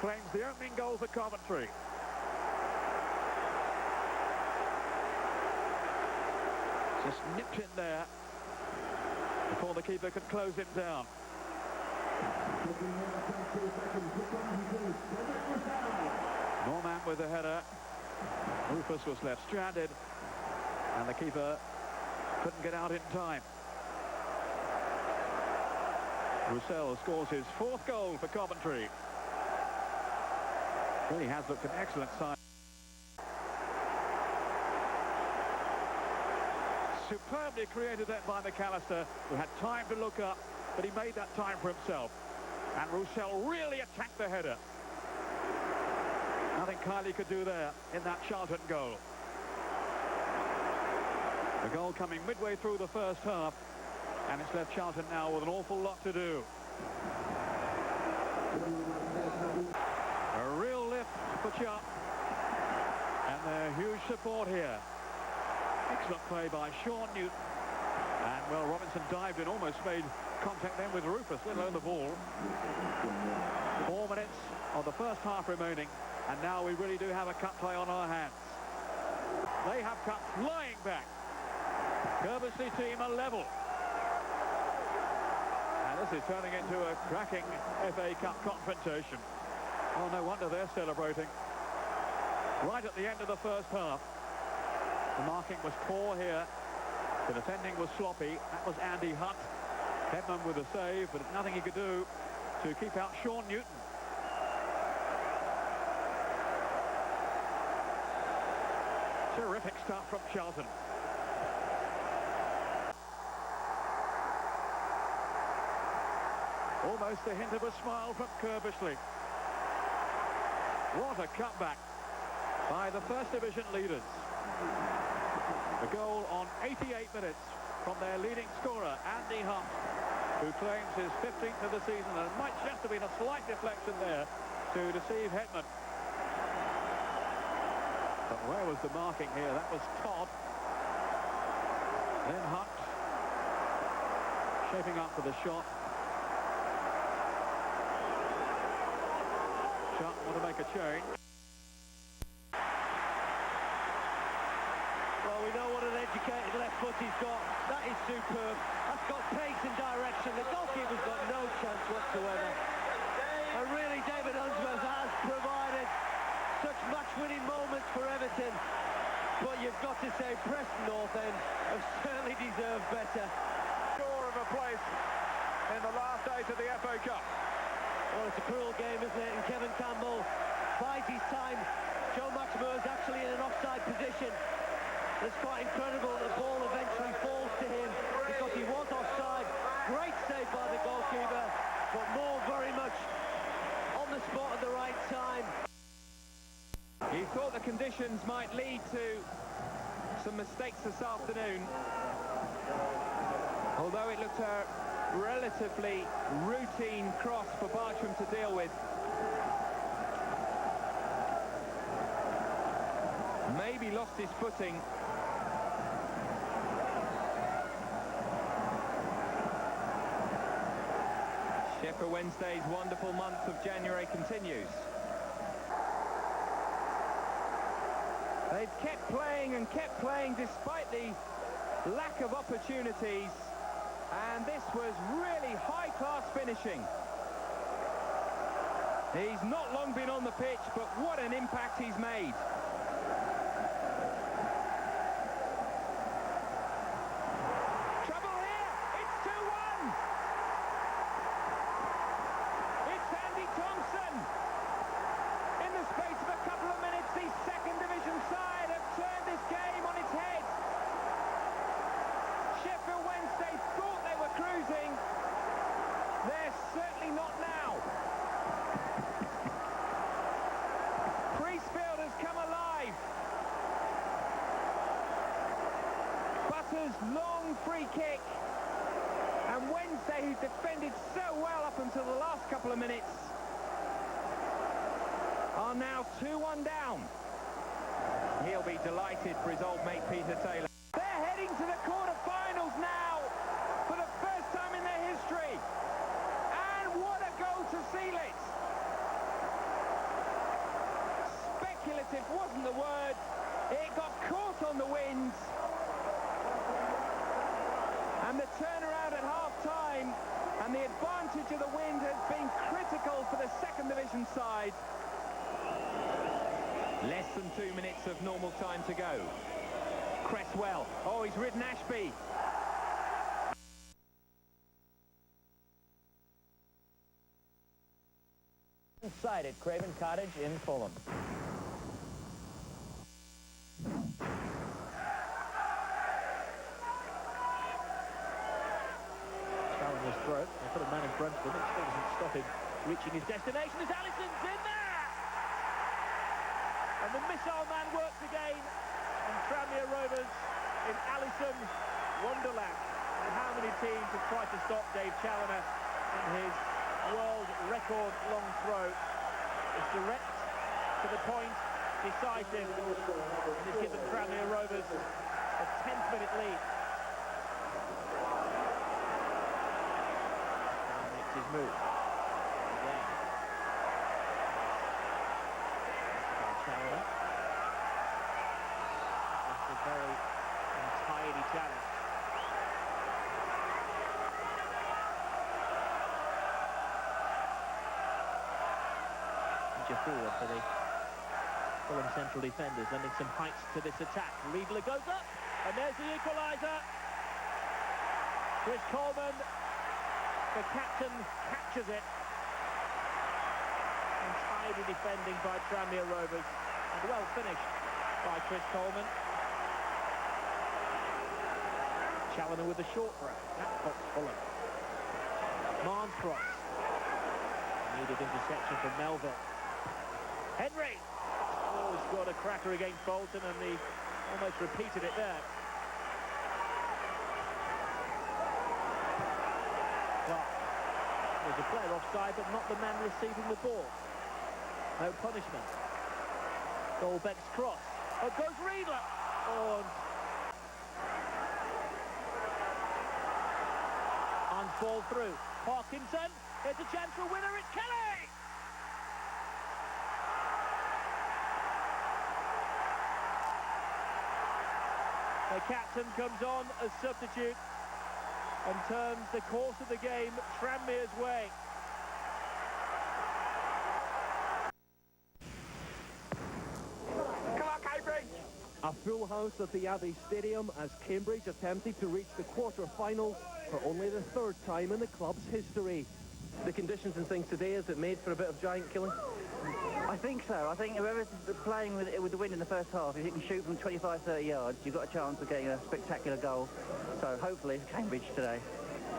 claims the opening goal for Coventry. Just nipped in there before the keeper could close him down. Norman with the header. Rufus was left stranded, and the keeper couldn't get out in time. Roussel scores his 4th goal for Coventry. Really has looked an excellent side. Superbly created that by McAllister, who had time to look up, but he made that time for himself. And Roussel really attacked the header. Nothing Kylie could do there in that Charlton goal. The goal coming midway through the first half, and it's left Charlton now with an awful lot to do. A real lift for Chubb, and their huge support here. Excellent play by Sean Newton. And, well, Robinson dived in, almost made contact then with Rufus, let alone the ball. 4 minutes of the first half remaining, and now we really do have a cup tie on our hands. They have cut flying back. Kerbersley team are level. And this is turning into a cracking FA Cup confrontation. Oh, no wonder they're celebrating. Right at the end of the first half. The marking was poor here. The defending was sloppy. That was Andy Hunt. Hedman with a save, but nothing he could do to keep out Sean Newton. Terrific start from Charlton. Almost a hint of a smile from Kerbersley. What a cutback by the First Division leaders. The goal on 88 minutes from their leading scorer, Andy Hunt, who claims his 15th of the season, and it might just have been a slight deflection there to deceive Hetman. But where was the marking here? That was Todd. Then Hunt, shaping up for the shot. Sharp want to make a change. Well, we know what an educated left foot he's got. That is superb. That's got pace and direction. The goalkeeper's got no chance whatsoever. And really, David Unsworth has provided such match-winning moments for Everton. But you've got to say Preston North End have certainly deserved better. Score of a place in the last 8 of the FA Cup. Well, it's a cruel game, isn't it? And Kevin Campbell buys his time. Joe Maximo's actually in an offside position. It's quite incredible that the ball eventually falls to him because he was offside. Great save by the goalkeeper, but Moore very much on the spot at the right time. He thought the conditions might lead to some mistakes this afternoon, although it looked a relatively routine cross for Bartram to deal with. Maybe lost his footing. Sheffield Wednesday's wonderful month of January continues. They've kept playing despite the lack of opportunities, and this was really high-class finishing. He's not long been on the pitch, but what an impact he's made. Trouble here, it's 2-1. It's Andy Thompson. In the space of a couple of minutes, the second division side have turned this game on its head. Sheffield Wednesday thought they were cruising. They're certainly not now. Priestfield has come alive. Butter's long free kick. And Wednesday, who defended so well up until the last couple of minutes, are now 2-1 down. He'll be delighted for his old mate Peter Taylor. They're heading to the quarter-finals now for the first time in their history. And what a goal to seal it. negative wasn't the word. It got caught on the wind. And the turnaround at half-time and the advantage of the wind has been critical for the second division side. Less than 2 minutes of normal time to go. Cresswell. Oh, he's ridden Ashby. Inside at Craven Cottage in Fulham. Challenger's throat. They've got a man in front of him. It still doesn't stop him reaching his destination as Alisson's in there! And the missile man works again. And Tranmere Rovers in Alisson Wonderland. And how many teams have tried to stop Dave Challoner in his world record long throw? It's direct, to the point, decisive, and it's given Tranmere Rovers a 10th minute lead. And makes his move. Again. By Challoner. That's a very untidy challenge. Forward for the Fulham central defenders, lending some height to this attack. Riedler goes up, and there's the equaliser. Chris Coleman, the captain, captures it. Untidy defending by Tranmere Rovers, and well finished by Chris Coleman. Challoner with the short throw. That pops Fulham. Marne's cross. Needed interception from Melville. Henry! Oh, he's got a cracker against Bolton, and he almost repeated it there. Well, there's a player offside, but not the man receiving the ball. No punishment. Dolbeck's cross. Oh, goes Riedler! Oh, and ball through. Parkinson, there's a chance for a winner, it's Kelly! The captain comes on as substitute and turns the course of the game Tranmere's way. Come on, Cambridge! A full house at the Abbey Stadium as Cambridge attempted to reach the quarter-finals for only the third time in the club's history. The conditions and things today, is it made for a bit of giant killing? I think so. I think whoever's playing with the wind in the first half, if you can shoot from 25, 30 yards, you've got a chance of getting a spectacular goal. So hopefully it's Cambridge today.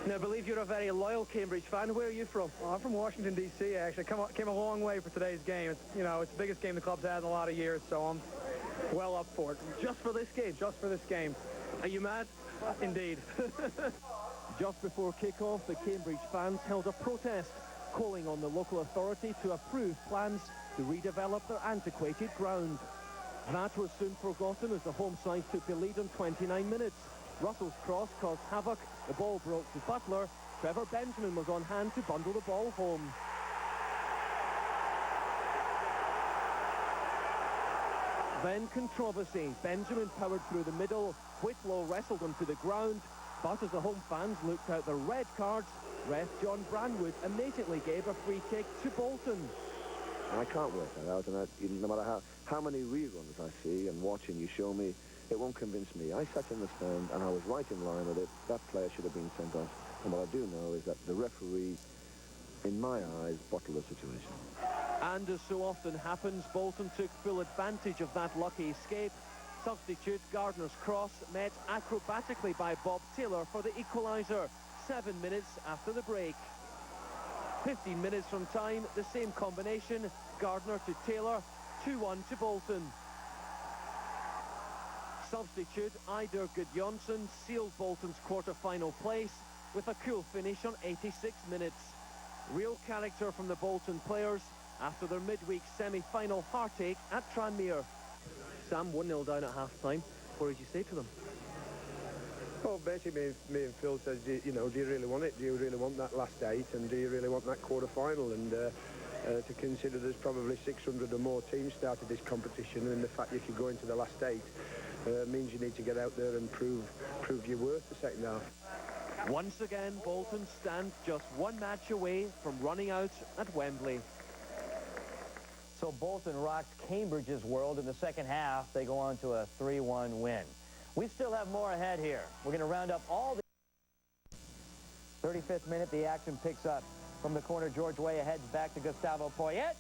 Now, I believe you're a very loyal Cambridge fan. Where are you from? Well, I'm from Washington, D.C., actually. Came a long way for today's game. It's, you know, it's the biggest game the club's had in a lot of years, so I'm well up for it. Just for this game? Just for this game. Are you mad? Indeed. Just before kick-off, the Cambridge fans held a protest, calling on the local authority to approve plans to redevelop their antiquated ground. That was soon forgotten as the home side took the lead in 29 minutes. Russell's cross caused havoc, the ball broke to Butler, Trevor Benjamin was on hand to bundle the ball home. Then controversy. Benjamin powered through the middle, Whitlow wrestled him to the ground, but as the home fans looked out the red cards, ref John Branwood immediately gave a free kick to Bolton. I can't work that out, and no matter how many reruns I see and watch and you show me, it won't convince me. I sat in the stand and I was right in line with it. That player should have been sent off. And what I do know is that the referee, in my eyes, bottled the situation. And as so often happens, Bolton took full advantage of that lucky escape. Substitute Gardner's cross met acrobatically by Bob Taylor for the equaliser, 7 minutes after the break. 15 minutes from time, the same combination, Gardner to Taylor, 2-1 to Bolton. Substitute Eidur Gudjonsson sealed Bolton's quarter-final place with a cool finish on 86 minutes. Real character from the Bolton players after their midweek semi-final heartache at Tranmere. Sam, 1-0 down at half-time. What did you say to them? Well, basically, me and Phil says, do you really want it? Do you really want that last 8? And do you really want that quarter-final? And to consider there's probably 600 or more teams started this competition, and the fact you could go into the last 8 means you need to get out there and prove your worth the second half. Once again, Bolton stand just one match away from running out at Wembley. So Bolton rocked Cambridge's world in the second half. They go on to a 3-1 win. We still have more ahead here. We're going to round up all the 35th minute, the action picks up. From the corner, George Weah heads back to Gustavo Poyet.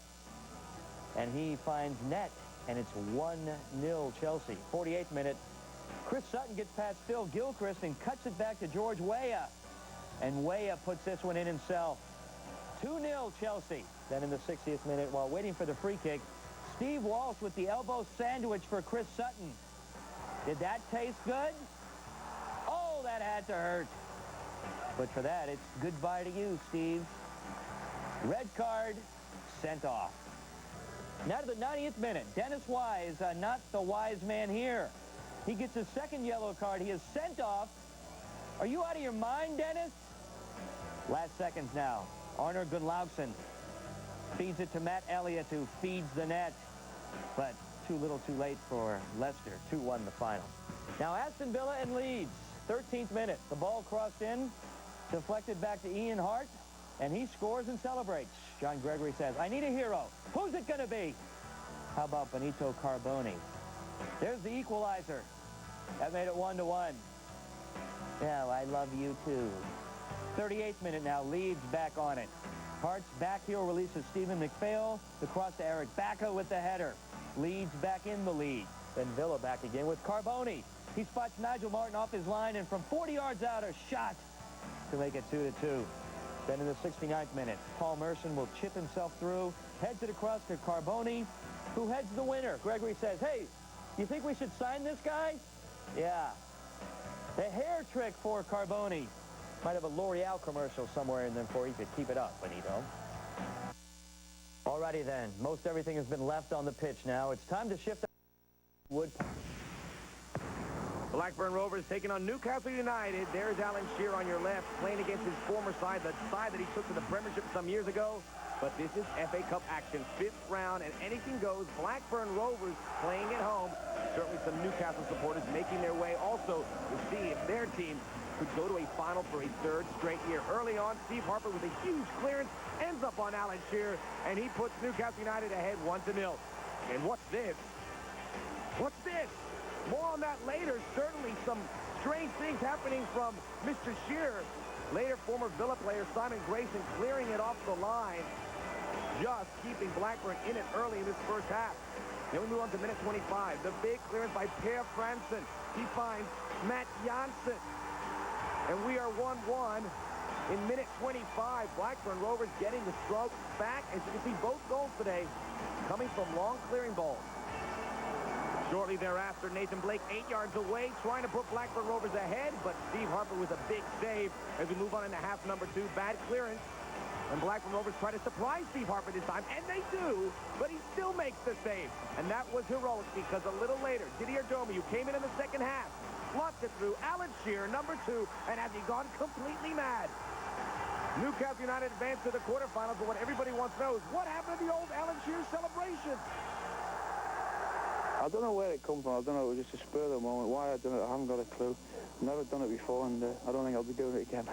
And he finds net, and it's 1-0 Chelsea. 48th minute, Chris Sutton gets past Phil Gilchrist and cuts it back to George Weah. And Weah puts this one in himself. 2-0 Chelsea. Then in the 60th minute, while waiting for the free kick, Steve Walsh with the elbow sandwich for Chris Sutton. Did that taste good? Oh, that had to hurt. But for that, it's goodbye to you, Steve. Red card, sent off. Now to the 90th minute. Dennis Wise, not the wise man here. He gets his second yellow card. He is sent off. Are you out of your mind, Dennis? Last seconds now. Arner Gunlaugson feeds it to Matt Elliott, who feeds the net. But too little too late for Leicester. 2-1 the final. Now Aston Villa and Leeds. 13th minute. The ball crossed in, deflected back to Ian Hart, and he scores and celebrates. John Gregory says, I need a hero. Who's it going to be? How about Benito Carboni? There's the equalizer. That made it 1-1. Yeah, I love you too. 38th minute now. Leeds back on it. Hart's back heel releases Stephen McPhail. The cross to Eric Bacca with the header. Leeds back in the lead. Then Villa back again with Carboni. He spots Nigel Martin off his line, and from 40 yards out, a shot to make it 2-2. Then in the 69th minute, Paul Merson will chip himself through, heads it across to Carboni, who heads the winner. Gregory says, hey, you think we should sign this guy? Yeah. The hair trick for Carboni. Might have a L'Oreal commercial somewhere in there for you could keep it up, Benito. Alrighty then. Most everything has been left on the pitch now. It's time to shift. Wood. Blackburn Rovers taking on Newcastle United. There's Alan Shearer on your left, playing against his former side, the side that he took to the Premiership some years ago. But this is FA Cup action, 5th round, and anything goes. Blackburn Rovers playing at home. Certainly some Newcastle supporters making their way also to see if their team could go to a final for a 3rd straight year. Early on, Steve Harper with a huge clearance ends up on Alan Shearer, and he puts Newcastle United ahead 1-0. And what's this? What's this? More on that later. Certainly some strange things happening from Mr. Shearer. Later, former Villa player Simon Grayson clearing it off the line, just keeping Blackburn in it early in this first half. Then we move on to minute 25. The big clearance by Per Franson. He finds Matt Janssen. And we are 1-1 in minute 25. Blackburn Rovers getting the stroke back. As you can see, both goals today coming from long clearing balls. Shortly thereafter, Nathan Blake 8 yards away, trying to put Blackburn Rovers ahead, but Steve Harper with a big save as we move on into half number 2. Bad clearance. And Blackburn Rovers try to surprise Steve Harper this time, and they do, but he still makes the save. And that was heroic because a little later, Didier Domi, who came in the second half, slots it through Alan Shearer, number 2, and has he gone completely mad? Newcastle United advanced to the quarterfinals, but what everybody wants to know is what happened to the old Alan Shearer celebration? I don't know where it come from. I don't know. It was just a spur of the moment. Why I don't know, I haven't got a clue. Never done it before, and I don't think I'll be doing it again.